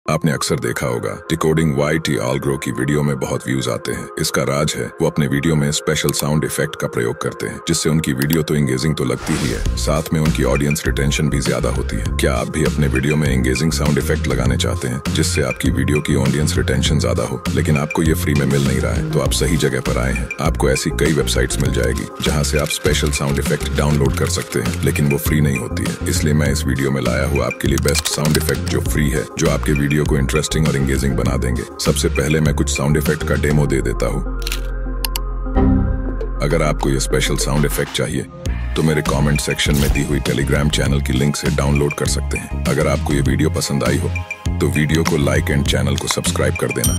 आपने अक्सर देखा होगा डिकोडिंग YT Algro की वीडियो में बहुत व्यूज आते हैं। इसका राज है वो अपने वीडियो में स्पेशल साउंड इफेक्ट का प्रयोग करते हैं, जिससे उनकी वीडियो तो एंगेजिंग तो लगती ही है, साथ में उनकी ऑडियंस रिटेंशन भी ज्यादा होती है। क्या आप भी अपने वीडियो में एंगेजिंग साउंड इफेक्ट लगाने चाहते हैं जिससे आपकी वीडियो की ऑडियंस रिटेंशन ज्यादा हो, लेकिन आपको ये फ्री में मिल नहीं रहा है? तो आप सही जगह पर आए हैं। आपको ऐसी कई वेबसाइट्स मिल जाएगी जहाँ से आप स्पेशल साउंड इफेक्ट डाउनलोड कर सकते हैं, लेकिन वो फ्री नहीं होती है। इसलिए मैं इस वीडियो में लाया हूँ आपके लिए बेस्ट साउंड इफेक्ट जो फ्री है, जो आपके वीडियो को इंटरेस्टिंग और एंगेजिंग बना देंगे। सबसे पहले मैं कुछ साउंड इफेक्ट का डेमो दे देता हूँ। अगर आपको ये स्पेशल साउंड इफेक्ट चाहिए तो मेरे कमेंट सेक्शन में दी हुई टेलीग्राम चैनल की लिंक से डाउनलोड कर सकते हैं। अगर आपको ये वीडियो पसंद आई हो तो वीडियो को लाइक एंड चैनल को सब्सक्राइब कर देना।